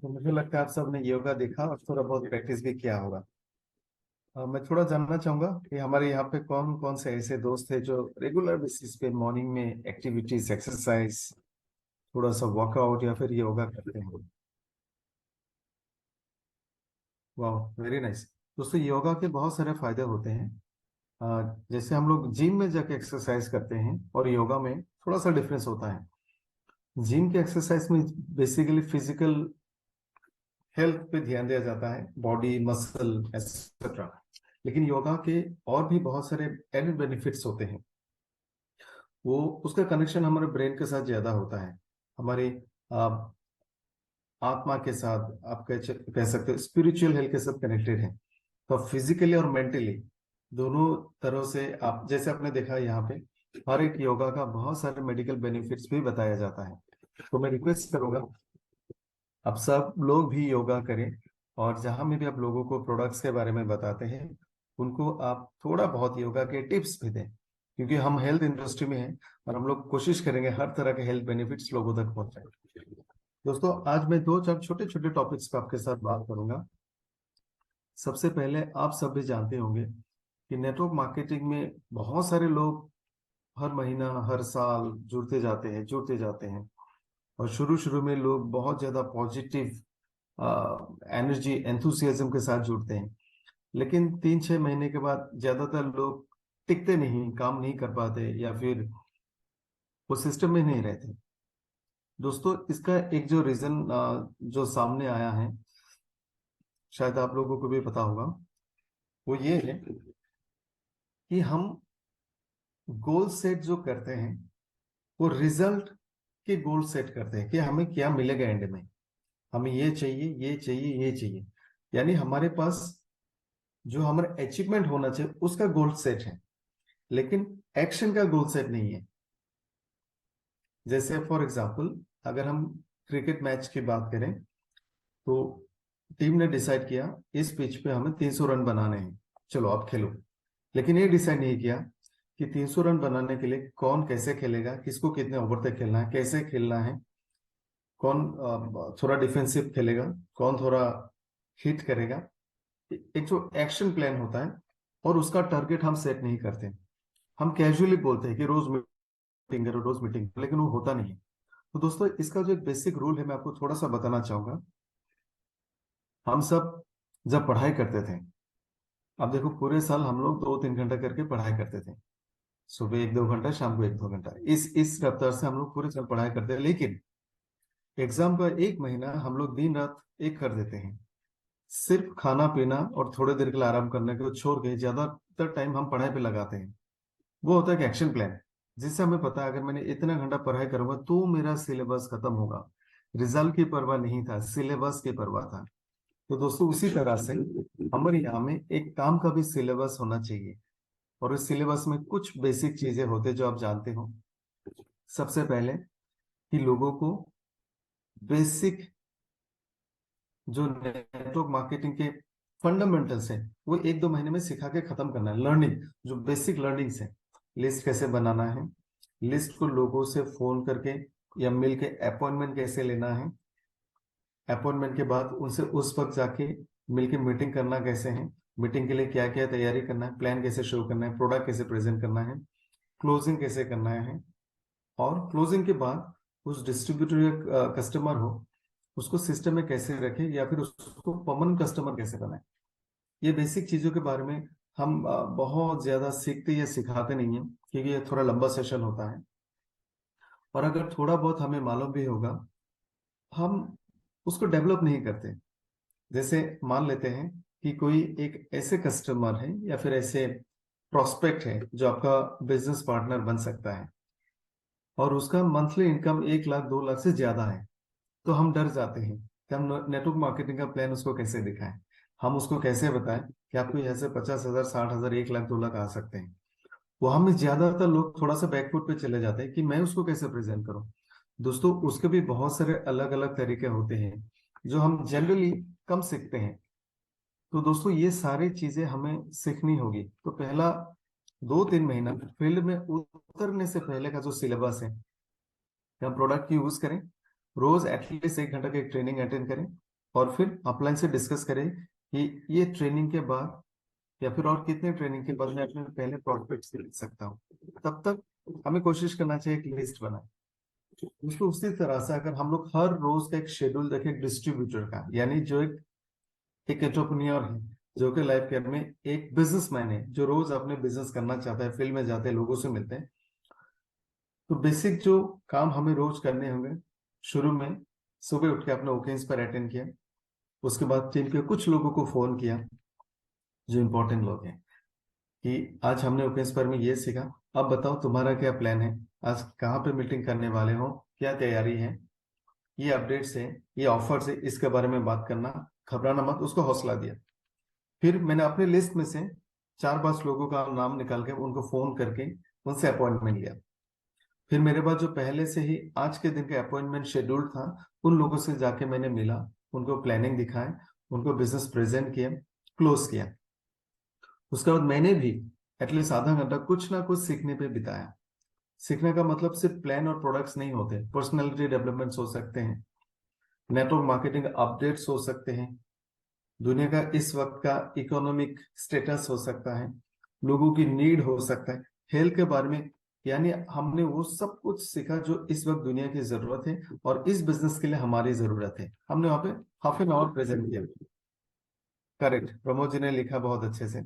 तो मुझे लगता है आप सबने योगा देखा और थोड़ा बहुत प्रैक्टिस भी किया होगा। मैं थोड़ा जानना चाहूंगा कि हमारे यहाँ पे कौन कौन से ऐसे दोस्त हैं जो रेगुलर बेसिस पे मॉर्निंग में एक्टिविटीज एक्सरसाइज थोड़ा सा वर्कआउट या फिर योगा करते हैं। वाह, वेरी नाइस। दोस्तों, योगा के बहुत सारे फायदे होते हैं। जैसे हम लोग जिम में जाके एक्सरसाइज करते हैं और योगा में थोड़ा सा डिफरेंस होता है। जिम के एक्सरसाइज में बेसिकली फिजिकल हेल्थ पे ध्यान दिया जाता है, बॉडी मसल एक्सेट्रा। लेकिन योगा के और भी बहुत सारे एडेड बेनिफिट्स होते हैं। वो उसका कनेक्शन हमारे ब्रेन के साथ ज्यादा होता है, हमारी आ, आत्मा के साथ, आप कह सकते हो स्पिरिचुअल हेल्थ के साथ कनेक्टेड है। तो फिजिकली और मेंटली दोनों तरह से आप जैसे आपने देखा यहाँ पे हर एक योगा का बहुत सारे मेडिकल बेनिफिट्स भी बताया जाता है। तो मैं रिक्वेस्ट करूंगा आप सब लोग भी योगा करें, और जहां में भी आप लोगों को प्रोडक्ट्स के बारे में बताते हैं उनको आप थोड़ा बहुत योगा के टिप्स भी दें, क्योंकि हम हेल्थ इंडस्ट्री में हैं और हम लोग कोशिश करेंगे हर तरह के हेल्थ बेनिफिट्स लोगों तक पहुंचाएं। दोस्तों, आज मैं दो चार छोटे छोटे टॉपिक्स पे आपके साथ बात करूंगा। सबसे पहले, आप सब भी जानते होंगे कि नेटवर्क मार्केटिंग में बहुत सारे लोग हर महीना हर साल जुड़ते जाते हैं। और शुरू शुरू में लोग बहुत ज्यादा पॉजिटिव एनर्जी एंथुसियाज्म के साथ जुड़ते हैं। लेकिन 3-6 महीने के बाद ज्यादातर लोग टिकते नहीं, काम नहीं कर पाते, या फिर वो सिस्टम में नहीं रहते। दोस्तों, इसका एक जो रीजन जो सामने आया है, शायद आप लोगों को भी पता होगा, वो ये है कि हम गोल सेट जो करते हैं वो रिजल्ट के गोल सेट करते हैं कि हमें क्या मिलेगा एंड में। हमें ये चाहिए, ये चाहिए, ये चाहिए, यानी हमारे पास जो हमारा अचीवमेंट होना चाहिए उसका गोल सेट है, लेकिन एक्शन का गोल सेट नहीं है। जैसे फॉर एग्जांपल, अगर हम क्रिकेट मैच की बात करें तो टीम ने डिसाइड किया इस पिच पे हमें 300 रन बनाने हैं, चलो आप खेलो। लेकिन ये डिसाइड नहीं किया कि 300 रन बनाने के लिए कौन कैसे खेलेगा, किसको कितने ओवर तक खेलना है, कैसे खेलना है, कौन थोड़ा डिफेंसिव खेलेगा, कौन थोड़ा हिट करेगा। एक जो एक्शन प्लान होता है और उसका टारगेट हम सेट नहीं करते। हम कैजुअली बोलते हैं कि रोज मीटिंग करो, रोज मीटिंग, लेकिन वो होता नहीं है। तो दोस्तों, इसका जो एक बेसिक रूल है मैं आपको थोड़ा सा बताना चाहूंगा। हम सब जब पढ़ाई करते थे, अब देखो पूरे साल हम लोग 2-3 घंटा करके पढ़ाई करते थे। सुबह 1-2 घंटा, शाम को 1-2 घंटा, इस रफ्तार से हम लोग पूरे साल पढ़ाई करते हैं। लेकिन एग्जाम का एक महीना हम लोग दिन रात एक कर देते हैं। सिर्फ खाना पीना और थोड़े देर के लिए आराम करने को छोड़ के ज्यादातर टाइम हम पढ़ाई पे लगाते हैं। वो होता है कि एक्शन प्लान, जिससे हमें पता है अगर मैंने इतना घंटा पढ़ाई करूंगा तो मेरा सिलेबस खत्म होगा। रिजल्ट की परवाह नहीं था, सिलेबस की परवाह था। तो दोस्तों, उसी तरह से हमारे यहाँ में एक काम का भी सिलेबस होना चाहिए। और उस सिलेबस में कुछ बेसिक चीजें होते जो आप जानते हो। सबसे पहले कि लोगों को बेसिक जो नेटवर्क मार्केटिंग के फंडामेंटल्स हैं वो 1-2 महीने में सिखा के खत्म करना है। लर्निंग, जो बेसिक लर्निंग्स है, लिस्ट कैसे बनाना है, लिस्ट को लोगों से फोन करके या मिल के अपॉइंटमेंट कैसे लेना है, अपॉइंटमेंट के बाद उनसे उस वक्त जाके मिलके मीटिंग करना कैसे है, मीटिंग के लिए क्या क्या तैयारी करना है, प्लान कैसे शो करना है, प्रोडक्ट कैसे प्रेजेंट करना है, क्लोजिंग कैसे करना है, और क्लोजिंग के बाद उस डिस्ट्रीब्यूटर या कस्टमर हो उसको सिस्टम में कैसे रखें या फिर उसको परमानेंट कस्टमर कैसे बनाएं। ये बेसिक चीजों के बारे में हम बहुत ज्यादा सीखते या सिखाते नहीं है, क्योंकि ये थोड़ा लंबा सेशन होता है। और अगर थोड़ा बहुत हमें मालूम भी होगा, हम उसको डेवलप नहीं करते। जैसे मान लेते हैं कि कोई एक ऐसे कस्टमर है या फिर ऐसे प्रोस्पेक्ट है जो आपका बिजनेस पार्टनर बन सकता है, और उसका मंथली इनकम 1 लाख 2 लाख से ज्यादा है। तो हम डर जाते हैं कि हम नेटवर्क मार्केटिंग का प्लान उसको कैसे दिखाएं, हम उसको कैसे बताएं कि आपको यहाँ से 50,000 60,000 1 लाख 2 लाख आ सकते हैं। वहां में ज्यादातर लोग थोड़ा सा बैकफुट पे चले जाते हैं कि मैं उसको कैसे प्रेजेंट करूं। दोस्तों, उसके भी बहुत सारे अलग अलग तरीके होते हैं जो हम जनरली कम सीखते हैं। तो दोस्तों, ये सारी चीजें हमें सीखनी होगी। तो पहला 2-3 महीना फील्ड में उतरने से पहले का जो सिलेबस है कि हम प्रोडक्ट की यूज करें, रोज एटलीस्ट 1 घंटा की ट्रेनिंग अटेंड करें, और फिर अपलाइन से डिस्कस करें कि ये ट्रेनिंग के बाद या फिर और कितने ट्रेनिंग के बाद मैं अपने पहले प्रोस्पेक्ट से लिख सकता हूँ। तब तक हमें कोशिश करना चाहिए एक लिस्ट बनाए। उसको उसी तरह से अगर हम लोग हर रोज का एक शेड्यूल देखें डिस्ट्रीब्यूटर का, यानी जो एक एंटरप्रेन्योर है, जो कि लाइफ केयर में एक बिजनेसमैन है, जो रोज अपने बिजनेस करना चाहता है, फील्ड में जाते हैं, लोगों से मिलते हैं, तो बेसिक जो काम हमें रोज करने होंगे, शुरू में सुबह उठ के अपने ओकेन्स पर अटेंड किया, उसके बाद टीम के कुछ लोगों को फोन किया जो इंपॉर्टेंट लोग हैं कि आज हमने ओकेन्स पर में ये सीखा, अब बताओ तुम्हारा क्या प्लान है, आज कहाँ पे मीटिंग करने वाले हो, क्या तैयारी है, ये अपडेट्स है, ये ऑफर्स है, इसके बारे में बात करना, घबराना मत, उसको हौसला दिया। फिर मैंने अपने लिस्ट में से 4-5 लोगों का नाम निकाल के उनको फोन करके उनसे अपॉइंटमेंट लिया। फिर मेरे पास जो पहले से ही आज के दिन का अपॉइंटमेंट शेड्यूल था, उन लोगों से जाके मैंने मिला, उनको प्लानिंग दिखाए, उनको बिजनेस प्रेजेंट किया, क्लोज किया। उसके बाद मैंने भी एटलीस्ट आधा घंटा कुछ ना कुछ सीखने पे बिताया। सीखने का मतलब सिर्फ प्लान और प्रोडक्ट्स नहीं होते, पर्सनैलिटी डेवलपमेंट्स हो सकते हैं, नेटवर्क मार्केटिंग अपडेट्स हो सकते हैं, दुनिया का इस वक्त का इकोनॉमिक स्टेटस हो सकता है, लोगों की नीड हो सकता है, हेल्थ के बारे में। यानी हमने वो सब कुछ सीखा जो इस वक्त दुनिया की जरूरत है और इस बिजनेस के लिए हमारी जरूरत है। हमने वहां पे हाफ एन आवर प्रेजेंट किया। करेक्ट, प्रमोद जी ने लिखा बहुत अच्छे से।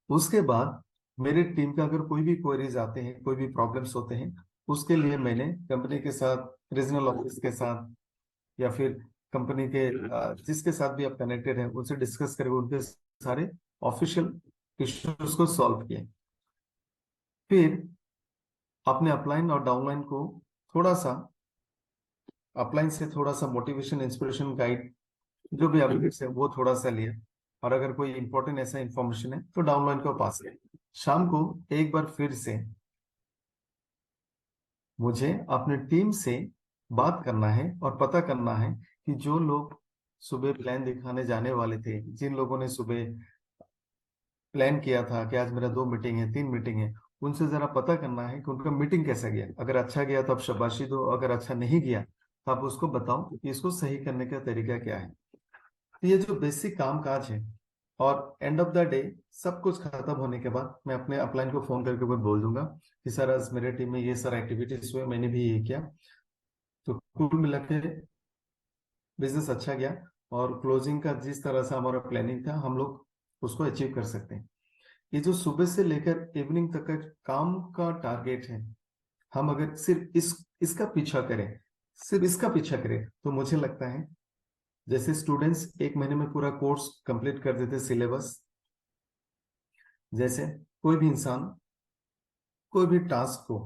उसके बाद मेरे टीम का अगर कोई भी क्वेरीज आते हैं, कोई भी प्रॉब्लम्स होते हैं, उसके लिए मैंने कंपनी के साथ, रीजनल ऑफिस के साथ, या फिर कंपनी के जिसके साथ भी आप कनेक्टेड हैं उनसे डिस्कस करके उनके सारे ऑफिशियल इश्यूज को सॉल्व किए। फिर अपने अपलाइन और डाउनलाइन को थोड़ा सा, अपलाइन से थोड़ा सा मोटिवेशन, इंस्पिरेशन, गाइड, जो भी अपडेट्स है वो थोड़ा सा लिया, और अगर कोई इंपॉर्टेंट ऐसा इंफॉर्मेशन है तो डाउनलाइन को पास किया। शाम को एक बार फिर से मुझे अपने टीम से बात करना है और पता करना है कि जो लोग सुबह प्लान दिखाने जाने वाले थे, जिन लोगों ने सुबह प्लान किया था कि आज मेरा 2 मीटिंग है, 3 मीटिंग है, उनसे जरा पता करना है कि उनका मीटिंग कैसा गया। अगर अच्छा गया तो आप शाबाशी दो, अगर अच्छा नहीं गया तो आप उसको बताओ कि इसको सही करने का तरीका क्या है। तो ये जो बेसिक काम काज है, और एंड ऑफ द डे सब कुछ खत्म होने के बाद मैं अपने अपलाइन को फोन करके बोल दूंगा कि सर आज मेरे टीम में ये सारा एक्टिविटीज हुए, मैंने भी ये किया, तो कुल मिला के बिजनेस अच्छा गया, और क्लोजिंग का जिस तरह से हमारा प्लानिंग था हम लोग उसको अचीव कर सकते हैं। ये जो सुबह से लेकर इवनिंग तक का काम का टारगेट है, हम अगर सिर्फ इसका पीछा करें, सिर्फ इसका पीछा करें, तो मुझे लगता है जैसे स्टूडेंट्स 1 महीने में पूरा कोर्स कंप्लीट कर देते सिलेबस, जैसे कोई भी इंसान कोई भी टास्क को,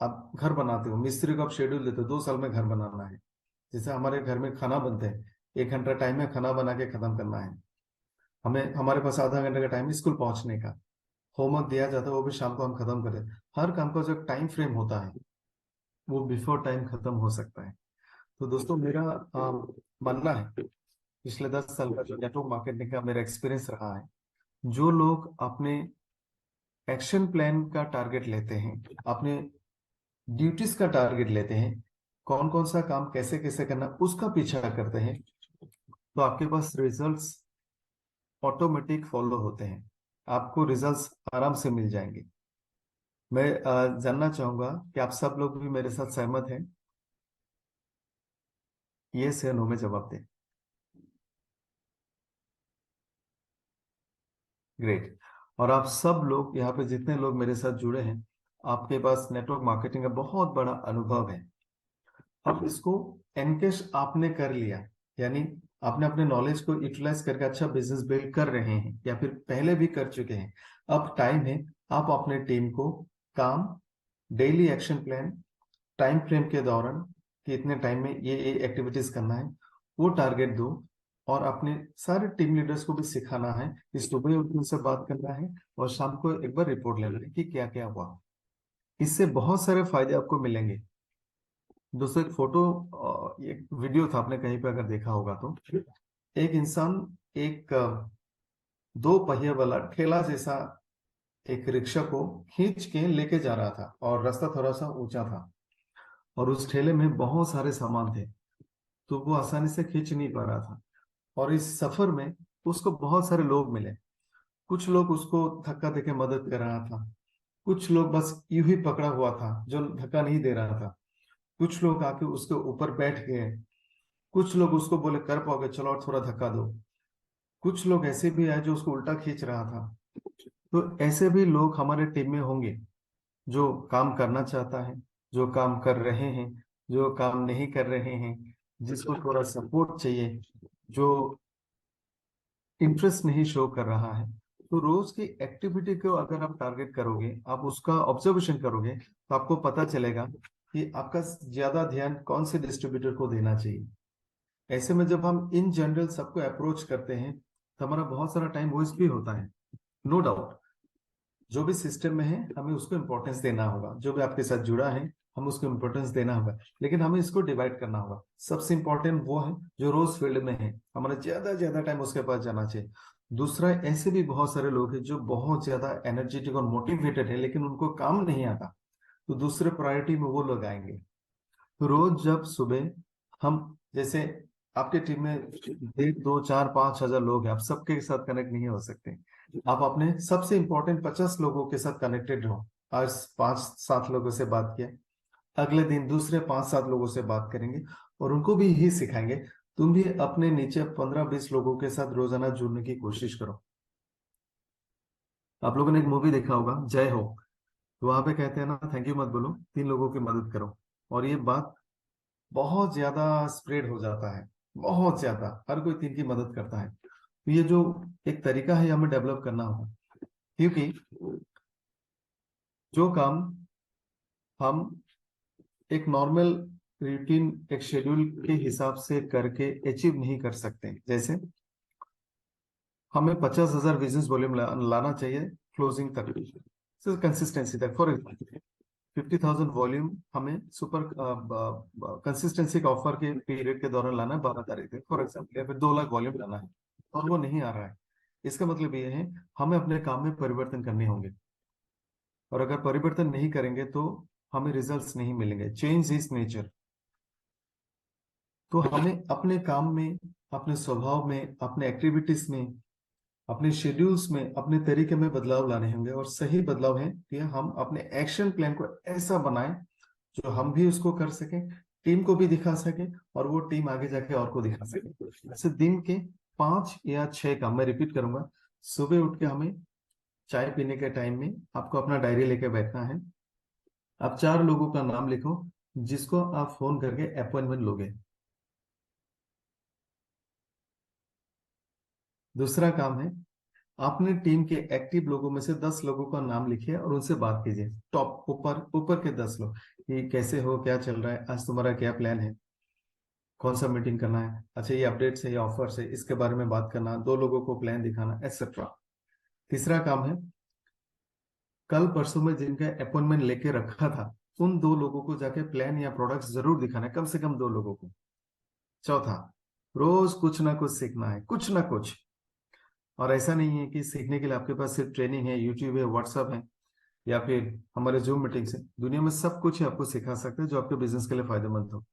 आप घर बनाते हो, मिस्त्री को आप शेड्यूल देते हो 2 साल में घर बनाना है। जैसे हमारे घर में खाना बनते हैं, 1 घंटा टाइम है खाना बना के खत्म करना है, हमें हमारे पास आधा घंटे का टाइम है स्कूल पहुंचने का, होमवर्क दिया जाता है वो भी शाम को हम खत्म करें। हर काम का जो टाइम फ्रेम होता है वो बिफोर टाइम खत्म हो सकता है। तो दोस्तों मेरा मानना है, पिछले 10 साल का जो नेटवर्क मार्केटिंग का मेरा एक्सपीरियंस रहा है, जो लोग अपने एक्शन प्लान का टारगेट लेते हैं, अपने ड्यूटीज का टारगेट लेते हैं, कौन कौन सा काम कैसे कैसे करना उसका पीछा करते हैं, तो आपके पास रिजल्ट्स ऑटोमेटिक फॉलो होते हैं, आपको रिजल्ट्स आराम से मिल जाएंगे। मैं जानना चाहूंगा कि आप सब लोग भी मेरे साथ सहमत हैं? ये से नो में जवाब दें। ग्रेट। और आप सब लोग यहाँ पे जितने लोग मेरे साथ जुड़े हैं, आपके पास नेटवर्क मार्केटिंग का बहुत बड़ा अनुभव है। अब इसको एनकेश आपने कर लिया, यानी आपने अपने नॉलेज को यूटिलाइज करके अच्छा बिजनेस बिल्ड कर रहे हैं या फिर पहले भी कर चुके हैं। अब टाइम है आप अपने टीम को काम, daily action plan, time frame के दौरान कि इतने टाइम में ये एक्टिविटीज करना है, वो टारगेट दो। और अपने सारे टीम लीडर्स को भी सिखाना है कि सुबह उनसे बात करना है और शाम को एक बार रिपोर्ट लेना है कि क्या क्या हुआ। इससे बहुत सारे फायदे आपको मिलेंगे। दोस्तों एक फोटो, एक वीडियो था, आपने कहीं पे अगर देखा होगा तो, एक इंसान एक 2 पहिए वाला ठेला जैसा एक रिक्शा को खींच के लेके जा रहा था, और रास्ता थोड़ा सा ऊंचा था, और उस ठेले में बहुत सारे सामान थे। तो वो आसानी से खींच नहीं पा रहा था। और इस सफर में उसको बहुत सारे लोग मिले। कुछ लोग उसको धक्का देके मदद कर रहा था, कुछ लोग बस यूं ही पकड़ा हुआ था जो धक्का नहीं दे रहा था, कुछ लोग आके उसके ऊपर बैठ गए, कुछ लोग उसको बोले कर पाओगे चलो और थोड़ा धक्का दो, कुछ लोग ऐसे भी आए जो उसको उल्टा खींच रहा था। तो ऐसे भी लोग हमारे टीम में होंगे जो काम करना चाहता है, जो काम कर रहे हैं, जो काम नहीं कर रहे हैं, जिसको थोड़ा सपोर्ट चाहिए, जो इंटरेस्ट नहीं शो कर रहा है। तो रोज की एक्टिविटी को अगर आप टारगेट करोगे, आप उसका ऑब्जर्वेशन करोगे, तो आपको पता चलेगा कि आपका ज्यादा ध्यान कौन से डिस्ट्रीब्यूटर को देना चाहिए। ऐसे में जब हम इन जनरल सबको अप्रोच करते हैं तो हमारा बहुत सारा टाइम वेस्ट भी होता है। नो डाउट, जो भी सिस्टम में है हमें उसको इम्पोर्टेंस देना होगा, जो भी आपके साथ जुड़ा है हम उसको इम्पोर्टेंस देना होगा, लेकिन हमें इसको डिवाइड करना होगा। सबसे इम्पोर्टेंट वो है जो रोज फील्ड में है, हमारा ज्यादा ज्यादा टाइम उसके पास जाना चाहिए। दूसरा, ऐसे भी बहुत सारे लोग हैं जो बहुत ज्यादा एनर्जेटिक और मोटिवेटेड है लेकिन उनको काम नहीं आता, तो दूसरे प्रायोरिटी में वो लोग आएंगे। तो रोज जब सुबह हम, जैसे आपके टीम में 1, 2, 4, 5 हजार लोग हैं, आप सबके साथ कनेक्ट नहीं हो सकते। आप अपने सबसे इंपॉर्टेंट 50 लोगों के साथ कनेक्टेड रहो। आज 5, 7 लोगों से बात किया, अगले दिन दूसरे 5, 7 लोगों से बात करेंगे और उनको भी यही सिखाएंगे। तुम भी अपने नीचे 15, 20 लोगों के साथ रोजाना जुड़ने की कोशिश करो। आप लोगों ने एक मूवी देखा होगा जय हो, तो वहां पे कहते हैं ना, थैंक यू मत बोलो, 3 लोगों की मदद करो। और ये बात बहुत ज्यादा स्प्रेड हो जाता है, बहुत ज्यादा हर कोई 3 की मदद करता है। तो ये जो एक तरीका है हमें डेवलप करना होगा, क्योंकि जो काम हम एक नॉर्मल रूटीन, एक शेड्यूल के हिसाब से करके अचीव नहीं कर सकते, जैसे हमें 50,000 बिजनेस वॉल्यूम लाना चाहिए क्लोजिंग तक, कंसिस्टेंसी तक। फॉर एग्जाम्पल 50,000 वॉल्यूम हमें सुपर कंसिस्टेंसी का ऑफर के पीरियड के दौरान लाना है 12 तारीख तक फॉर एग्जाम्पल, या फिर 2 लाख वॉल्यूम लाना है और वो नहीं आ रहा है। इसका मतलब ये है हमें अपने काम में परिवर्तन करने होंगे, और अगर परिवर्तन नहीं करेंगे तो हमें रिजल्ट्स नहीं मिलेंगे। Change is nature. तो हमें अपने काम में, अपने स्वभाव में, अपने एक्टिविटीज में, अपने शेड्यूल्स में, अपने तरीके में बदलाव लाने होंगे। और सही बदलाव है कि हम अपने एक्शन प्लान को ऐसा बनाएं जो हम भी उसको कर सकें, टीम को भी दिखा सके, और वो टीम आगे जाके और को दिखा सके। ऐसे दिन के 5 या 6 काम, मैं रिपीट करूंगा। सुबह उठ के हमें चाय पीने के टाइम में आपको अपना डायरी लेके बैठना है। आप 4 लोगों का नाम लिखो जिसको आप फोन करके अपॉइंटमेंट लोगे। दूसरा काम है, अपने टीम के एक्टिव लोगों में से 10 लोगों का नाम लिखिए और उनसे बात कीजिए। टॉप ऊपर ऊपर के 10 लोग, कि कैसे हो, क्या चल रहा है, आज तुम्हारा क्या प्लान है, कौन सा मीटिंग करना है, अच्छा ये अपडेट्स है या ऑफर्स है, इसके बारे में बात करना, 2 लोगों को प्लान दिखाना, एक्सेट्रा। तीसरा काम है, कल परसों में जिनका अपॉइंटमेंट लेके रखा था उन 2 लोगों को जाके प्लान या प्रोडक्ट्स जरूर दिखाना है, कम से कम 2 लोगों को। चौथा, रोज कुछ ना कुछ सीखना है, कुछ ना कुछ। और ऐसा नहीं है कि सीखने के लिए आपके पास सिर्फ ट्रेनिंग है, यूट्यूब है, व्हाट्सअप है, या फिर हमारे जूम मीटिंग्स है। दुनिया में सब कुछ है आपको सिखा सकते हैं जो आपके बिजनेस के लिए फायदेमंद हो।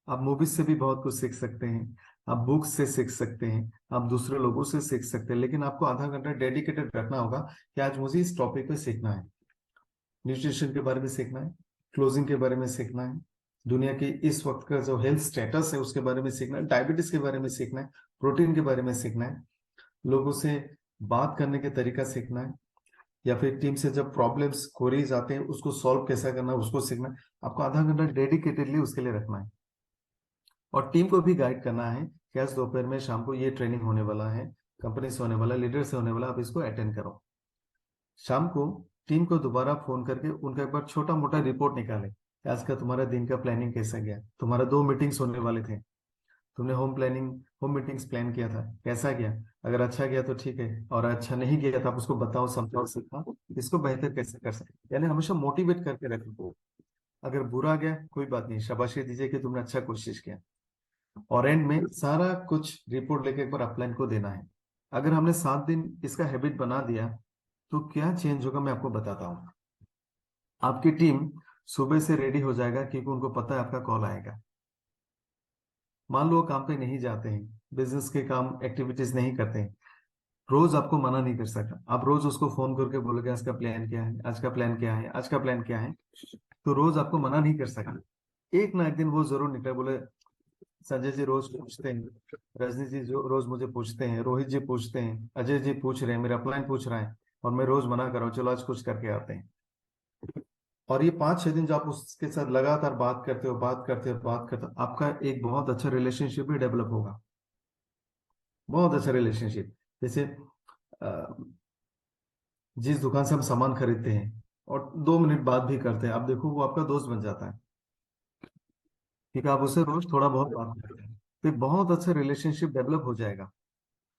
आप मूवीज से भी बहुत कुछ सीख सकते हैं, आप बुक्स से सीख सकते हैं, आप दूसरे लोगों से सीख सकते हैं, लेकिन आपको आधा घंटा डेडिकेटेड रखना होगा कि आज मुझे इस टॉपिक पे सीखना है। न्यूट्रिशन के बारे में सीखना है, क्लोजिंग के बारे में सीखना है, दुनिया की इस वक्त का जो हेल्थ स्टेटस है उसके बारे में सीखना है, डायबिटीज के बारे में सीखना है, प्रोटीन के बारे में सीखना है, लोगों से बात करने के तरीका सीखना है, या फिर टीम से जब प्रॉब्लम्स क्वेरीज आते हैं उसको सॉल्व कैसा करना है उसको सीखना है। आपको आधा घंटा डेडिकेटेडली उसके लिए रखना है। और टीम को भी गाइड करना है कि आज दोपहर में, शाम को ये ट्रेनिंग होने वाला है, कंपनी से होने वाला, लीडर से होने वाला, आप इसको अटेंड करो। शाम को टीम को दोबारा फोन करके उनका एक बार छोटा मोटा रिपोर्ट निकाले कि आज का तुम्हारा दिन का प्लानिंग कैसा गया, तुम्हारा 2 मीटिंग्स होने वाले थे, तुमने होम मीटिंग्स प्लान किया था, कैसा गया। अगर अच्छा गया तो ठीक है, और अच्छा नहीं गया तो आप उसको बताओ, समझाओ, सिखाओ इसको बेहतर कैसे कर सकते, यानी हमेशा मोटिवेट करके रखो। अगर बुरा गया कोई बात नहीं, शाबाशी दीजिए कि तुमने अच्छा कोशिश किया, और एंड में सारा कुछ रिपोर्ट लेके एक बार अपलाइन को देना है। अगर हमने 7 दिन इसका हैबिट बना दिया तो क्या चेंज होगा मैं आपको बताता हूँ। आपकी टीम सुबह से रेडी हो जाएगा क्योंकि उनको पता है आपका कॉल आएगा। मान लो वो काम पे नहीं जाते हैं, बिजनेस के काम एक्टिविटीज नहीं करते हैं, रोज आपको मना नहीं कर सकता। आप रोज उसको फोन करके बोलोगे आज का प्लान क्या है, आज का प्लान क्या है, आज का प्लान क्या है, तो रोज आपको मना नहीं कर सकता। एक ना एक दिन वो जरूर निकले, बोले संजय जी रोज पूछते हैं, रजनी जी जो रोज मुझे पूछते हैं, रोहित जी पूछते हैं, अजय जी पूछ रहे हैं, मेरा प्लान पूछ रहा है, और मैं रोज मना कर रहा हूँ, चलो आज कुछ करके आते हैं। और ये 5-6 दिन जो आप उसके साथ लगातार बात करते हो, बात करते हो, बात करते हो, आपका एक बहुत अच्छा रिलेशनशिप भी डेवलप होगा, बहुत अच्छा रिलेशनशिप। जैसे अ, जिस दुकान से हम सामान खरीदते हैं और 2 मिनट बात भी करते हैं, आप देखो वो आपका दोस्त बन जाता है। ठीक है, आप उससे रोज थोड़ा बहुत बात करते हैं, तो एक बहुत अच्छा रिलेशनशिप डेवलप हो जाएगा।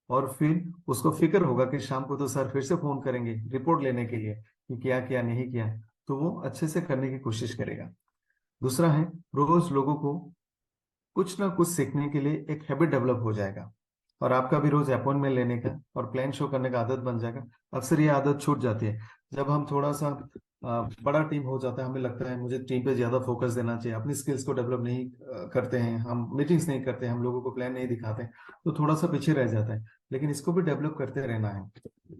और फिर उसको फिक्र होगा कि शाम को तो सर फिर से फोन करेंगे रिपोर्ट लेने के लिए कि क्या किया नहीं किया, तो वो अच्छे से करने की कोशिश करेगा। दूसरा है, रोज लोगों को कुछ ना कुछ सीखने के लिए एक हैबिट डेवलप हो जाएगा, और आपका भी रोज अपॉइंटमेंट लेने का और प्लान शो करने का आदत बन जाएगा। अक्सर ये आदत छूट जाती है जब हम थोड़ा सा बड़ा टीम हो जाता है, हमें लगता है मुझे टीम पे ज्यादा फोकस देना चाहिए, अपनी स्किल्स को डेवलप नहीं करते हैं, हम मीटिंग्स नहीं करते हैं, हम लोगों को प्लान नहीं दिखाते हैं, तो थोड़ा सा पीछे रह जाता है। लेकिन इसको भी डेवलप करते रहना है,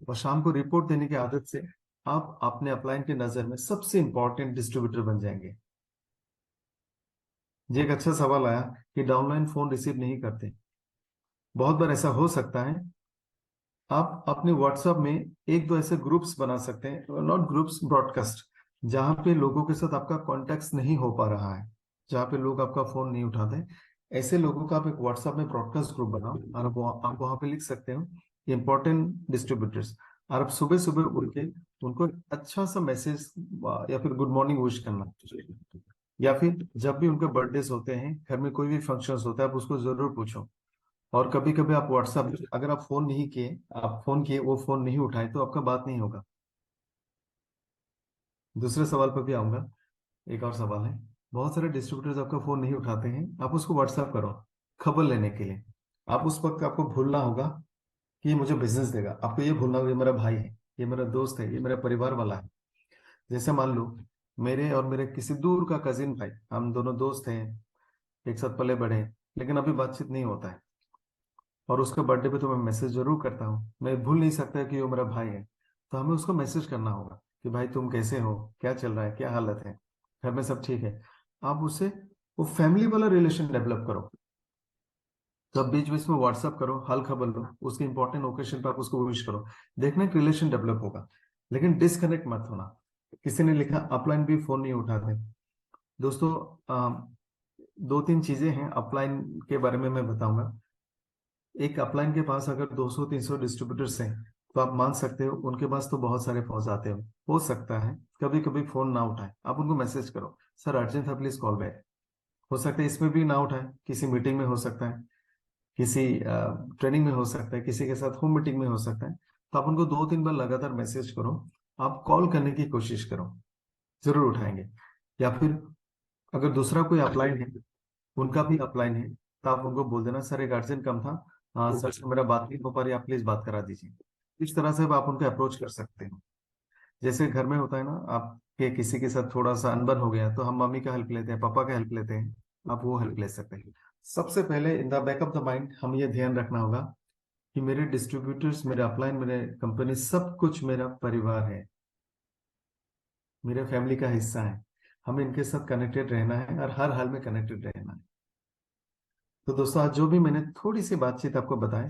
और शाम को रिपोर्ट देने की आदत से आप अपने अपलाइन की नजर में सबसे इंपॉर्टेंट डिस्ट्रीब्यूटर बन जाएंगे। ये एक अच्छा सवाल आया कि डाउनलाइन फोन रिसीव नहीं करते। बहुत बार ऐसा हो सकता है, आप अपने व्हाट्सएप में एक दो ऐसे ग्रुप्स बना सकते हैं, नॉट ग्रुप्स, ब्रॉडकास्ट, जहां पे लोगों के साथ आपका कॉन्टेक्ट नहीं हो पा रहा है, जहां पे लोग आपका फोन नहीं उठाते, ऐसे लोगों का आप एक व्हाट्सएप में ब्रॉडकास्ट ग्रुप बनाओ, और आप वहां पे लिख सकते हो इंपॉर्टेंट डिस्ट्रीब्यूटर्स, और आप सुबह सुबह उठ के उनको एक अच्छा सा मैसेज या फिर गुड मॉर्निंग विश करना, या फिर जब भी उनके बर्थडेज होते हैं, घर में कोई भी फंक्शंस होता है, आप उसको जरूर पूछो। और कभी कभी आप व्हाट्सएप, अगर आप फोन नहीं किए, आप फोन किए वो फोन नहीं उठाए, तो आपका बात नहीं होगा। दूसरे सवाल पर भी आऊंगा। एक और सवाल है, बहुत सारे डिस्ट्रीब्यूटर्स आपका फोन नहीं उठाते हैं, आप उसको व्हाट्सएप करो खबर लेने के लिए। आप उस वक्त आपको भूलना होगा कि ये मुझे बिजनेस देगा, आपको ये भूलना होगा ये मेरा भाई है, ये मेरा दोस्त है, ये मेरा परिवार वाला है। जैसे मान लो मेरे और मेरे किसी दूर का कजिन भाई, हम दोनों दोस्त हैं, एक साथ पले बढ़े हैं, लेकिन अभी बातचीत नहीं होता है, और उसके बर्थडे पे तो मैं मैसेज जरूर करता हूँ, मैं भूल नहीं सकता कि वो मेरा भाई है। तो हमें उसको मैसेज करना होगा कि भाई तुम कैसे हो, क्या चल रहा है, क्या हालत है, घर में सब ठीक है। आप उससे वो फैमिली वाला रिलेशन डेवलप करो। तो आप बीच बीच में व्हाट्सअप करो, हाल खबर लो, उसके इंपॉर्टेंट ओकेजन पे आप उसको विश करो, देखना एक रिलेशन डेवलप होगा। लेकिन डिस्कनेक्ट मत होना। किसी ने लिखा अपलाइन भी फोन नहीं उठाते। दोस्तों, 2-3 चीजें हैं अपलाइन के बारे में मैं बताऊंगा। एक अपलाइन के पास अगर 200-300 डिस्ट्रीब्यूटर्स हैं, तो आप मान सकते हो उनके पास तो बहुत सारे फोन आते हो सकता है कभी कभी फोन ना उठाए, आप उनको मैसेज करो, सर अर्जेंट है प्लीज कॉल बैक। हो सकता है इसमें भी ना उठाए, किसी मीटिंग में हो सकता है, किसी ट्रेनिंग में हो सकता है, किसी के साथ होम मीटिंग में हो सकता है। तो आप उनको 2-3 बार लगातार मैसेज करो, आप कॉल करने की कोशिश करो, जरूर उठाएंगे। या फिर अगर दूसरा कोई अपलाइन है, उनका भी अपलाइन है, तो आप उनको बोल देना सर एक अर्जेंट काम था, सर से मेरा बात नहीं हो पा रही, आप प्लीज बात करा दीजिए। इस तरह से आप उनको अप्रोच कर सकते हैं। जैसे घर में होता है ना, आपके किसी के साथ थोड़ा सा अनबन हो गया, तो हम मम्मी का हेल्प लेते हैं, पापा का हेल्प लेते हैं, आप वो हेल्प ले सकते हैं। सबसे पहले in the back of the mind हम ये ध्यान रखना होगा कि मेरे डिस्ट्रीब्यूटर्स, मेरे अपलाइन, मेरे कंपनी, सब कुछ मेरा परिवार है, मेरे फैमिली का हिस्सा है। हमें इनके साथ कनेक्टेड रहना है और हर हाल में कनेक्टेड रहना है। तो दोस्तों, आज जो भी मैंने थोड़ी सी बातचीत आपको बताई,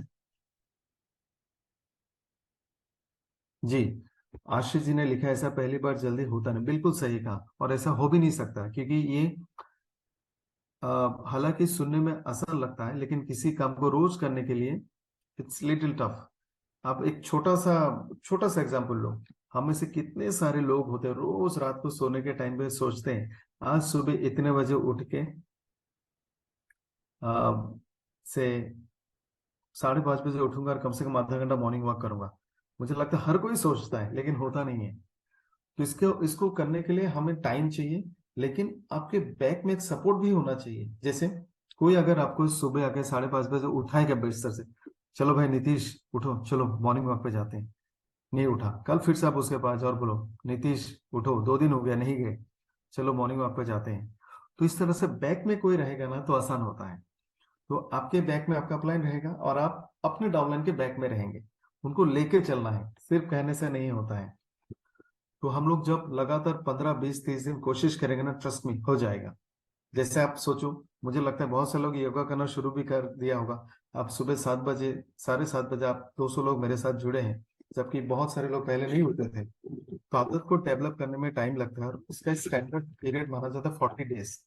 जी, आशीष जी ने लिखा ऐसा पहली बार जल्दी होता नहीं, बिल्कुल सही कहा, और ऐसा हो भी नहीं सकता, क्योंकि ये हालांकि सुनने में आसान लगता है, लेकिन किसी काम को रोज करने के लिए इट्स लिटिल टफ। आप एक छोटा सा एग्जांपल लो। हम में से कितने सारे लोग होते हैं रोज रात को सोने के टाइम पे सोचते हैं आज सुबह इतने बजे उठ के आ, से 5:30 बजे उठूंगा और कम से कम आधा घंटा मॉर्निंग वॉक करूंगा। मुझे लगता है हर कोई सोचता है, लेकिन होता नहीं है। तो इसको इसको करने के लिए हमें टाइम चाहिए, लेकिन आपके बैक में एक सपोर्ट भी होना चाहिए। जैसे कोई अगर आपको सुबह आके 5:30 बजे उठाएगा बिस्तर से, चलो भाई नीतीश उठो, चलो मॉर्निंग वॉक पे जाते हैं, नहीं उठा, कल फिर से आप उसके पास जाओ और बोलो नीतीश उठो, 2 दिन हो गया नहीं गए, चलो मॉर्निंग वॉक पे जाते हैं। तो इस तरह से बैक में कोई रहेगा ना, तो आसान होता है। तो आपके बैक में आपका अपलाइन रहेगा और आप अपने डाउनलाइन के बैक में रहेंगे। उनको लेके चलना है, सिर्फ कहने से नहीं होता है। तो हम लोग जब लगातार 15 20 30 दिन कोशिश करेंगे ना, ट्रस्ट में हो जाएगा। जैसे आप सोचो, मुझे लगता है बहुत से लोग योगा करना शुरू भी कर दिया होगा। आप सुबह 7 बजे, 7:30 बजे आप 200 लोग मेरे साथ जुड़े हैं, जबकि बहुत सारे लोग पहले नहीं होते थे। तो आदत को डेवलप करने में टाइम लगता है, और उसका स्टैंडर्ड पीरियड माना जाता है 40 डेज।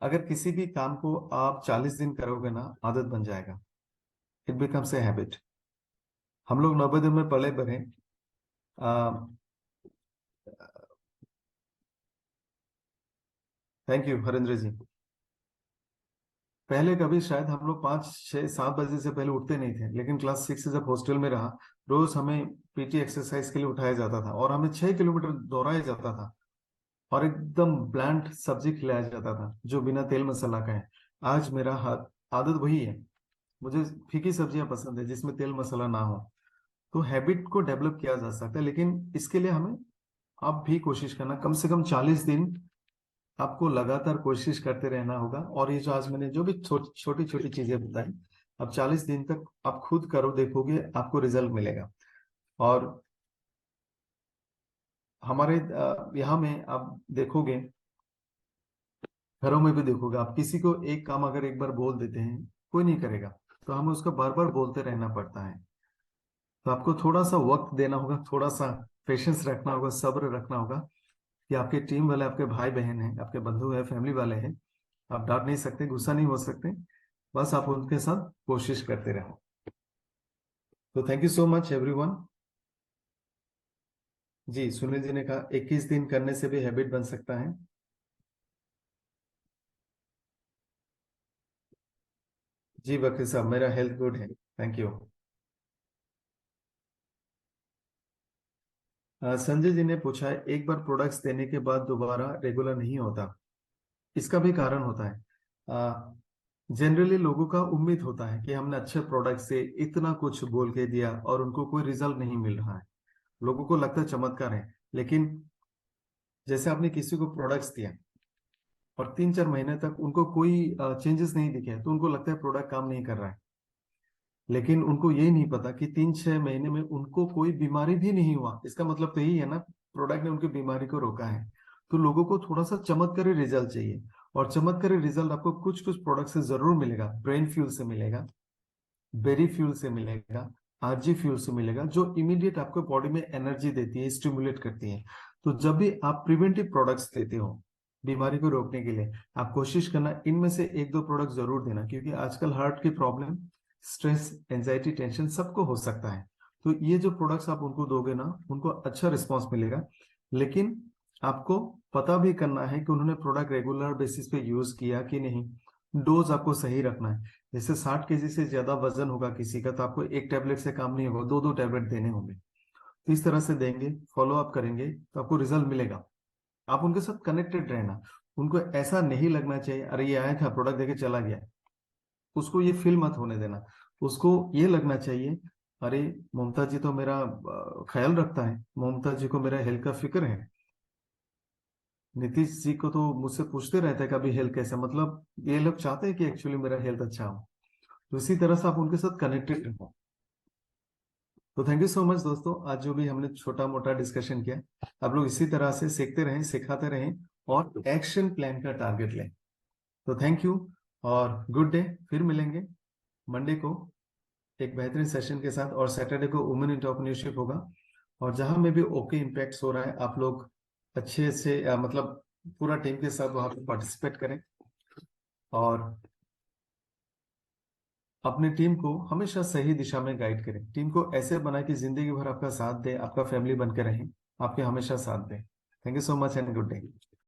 अगर किसी भी काम को आप 40 दिन करोगे ना, आदत बन जाएगा। It becomes a habit. हम लोग नवोदय में पले बढ़े। थैंक यू हरेंद्र जी। पहले कभी शायद हम लोग 5 6 7 बजे से पहले उठते नहीं थे, लेकिन क्लास 6 से जब हॉस्टल में रहा, रोज हमें पीटी एक्सरसाइज के लिए उठाया जाता था और हमें 6 किलोमीटर दौड़ाया जाता था, और एकदम ब्लैंड सब्जी खिलाया जाता था जो बिना तेल मसाला का है। आज मेरा हाथ आदत वही है। मुझे फीकी सब्जियां पसंद है जिसमें तेल मसाला ना हो। तो हैबिट को डेवलप किया जा सकता है, लेकिन इसके लिए हमें आप भी कोशिश करना, कम से कम 40 दिन आपको लगातार कोशिश करते रहना होगा। और ये जो आज मैंने जो भी छोटी छोटी चीजें बताई, अब 40 दिन तक आप खुद करो, देखोगे आपको रिजल्ट मिलेगा। और हमारे यहाँ में आप देखोगे, घरों में भी देखोगे, आप किसी को एक काम अगर एक बार बोल देते हैं, कोई नहीं करेगा, तो हमें उसको बार बार बोलते रहना पड़ता है। तो आपको थोड़ा सा वक्त देना होगा, थोड़ा सा पेशेंस रखना होगा, सब्र रखना होगा। कि आपके टीम वाले आपके भाई बहन हैं, आपके बंधु हैं, फैमिली वाले हैं। आप डांट नहीं सकते, गुस्सा नहीं हो सकते, बस आप उनके साथ कोशिश करते रहो। तो thank you so much everyone. जी, सुनील जी ने कहा 21 दिन करने से भी हैबिट बन सकता है। जी वकील साहब, मेरा हेल्थ गुड है, थैंक यू। संजय जी ने पूछा है, एक बार प्रोडक्ट्स देने के बाद दोबारा रेगुलर नहीं होता, इसका भी कारण होता है। जनरली लोगों का उम्मीद होता है कि हमने अच्छे प्रोडक्ट से इतना कुछ बोल के दिया और उनको कोई रिजल्ट नहीं मिल रहा है। लोगों को लगता है चमत्कार है, लेकिन जैसे आपने किसी को प्रोडक्ट्स दिया और 3 4 महीने तक उनको कोई चेंजेस नहीं दिखे, तो उनको लगता है प्रोडक्ट काम नहीं कर रहा है। लेकिन उनको यही नहीं पता कि 3 6 महीने में उनको कोई बीमारी भी नहीं हुआ। इसका मतलब तो यही है ना, प्रोडक्ट ने उनकी बीमारी को रोका है। तो लोगों को थोड़ा सा चमत्कारी रिजल्ट चाहिए, और चमत्कारी रिजल्ट आपको कुछ कुछ प्रोडक्ट से जरूर मिलेगा। ब्रेन फ्यूल से मिलेगा, बेरी फ्यूल से मिलेगा, आरजी फ्यूल से मिलेगा, जो इमीडिएट आपको बॉडी में एनर्जी देती है, स्टिमुलेट करती है। तो जब भी आप प्रिवेंटिव प्रोडक्ट्स लेते हो बीमारी को रोकने के लिए, आप कोशिश करना इनमें से एक दो प्रोडक्ट जरूर देना, क्योंकि आजकल हार्ट की प्रॉब्लम, स्ट्रेस, एंजाइटी, टेंशन सबको हो सकता है। तो ये जो प्रोडक्ट्स आप उनको दोगे ना, उनको अच्छा रिस्पॉन्स मिलेगा। लेकिन आपको पता भी करना है कि उन्होंने प्रोडक्ट रेगुलर बेसिस पे यूज किया कि नहीं। डोज आपको सही रखना है। जैसे 60 केजी से ज्यादा वजन होगा किसी का, तो आपको एक टैबलेट से काम नहीं होगा, दो दो टैबलेट देने होंगे। तो इस तरह से देंगे, फॉलो अप करेंगे, तो आपको रिजल्ट मिलेगा। आप उनके साथ कनेक्टेड रहना। उनको ऐसा नहीं लगना चाहिए अरे ये आया था प्रोडक्ट देके चला गया, उसको ये फील मत होने देना। उसको ये लगना चाहिए, अरे ममता जी तो मेरा ख्याल रखता है, ममता जी को मेरा हेल्थ का फिक्र है। नीतीश जी को तो मुझसे पूछते रहते हैं कभी हेल्थ कैसा, मतलब ये लोग चाहते हैं कि एक्चुअली मेरा हेल्थ अच्छा हो। तो इसी तरह से आप उनके साथ कनेक्टेड रहो। तो थैंक यू सो मच दोस्तों, आज जो भी हमने छोटा मोटा डिस्कशन किया, आप लोग इसी तरह से सीखते रहें, सिखाते रहें, और एक्शन प्लान का टारगेट लें। तो थैंक यू और गुड डे। फिर मिलेंगे मंडे को एक बेहतरीन सेशन के साथ, और सैटरडे को वुमेन एंटरप्रेन्योरशिप होगा। और जहां में भी ओके इम्पैक्ट हो रहा है, आप लोग अच्छे से मतलब पूरा टीम के साथ वहां पर पार्टिसिपेट करें, और अपनी टीम को हमेशा सही दिशा में गाइड करें। टीम को ऐसे बनाए कि जिंदगी भर आपका साथ दे, आपका फैमिली बन के रहे, आपके हमेशा साथ दे। Thank you so much and good day.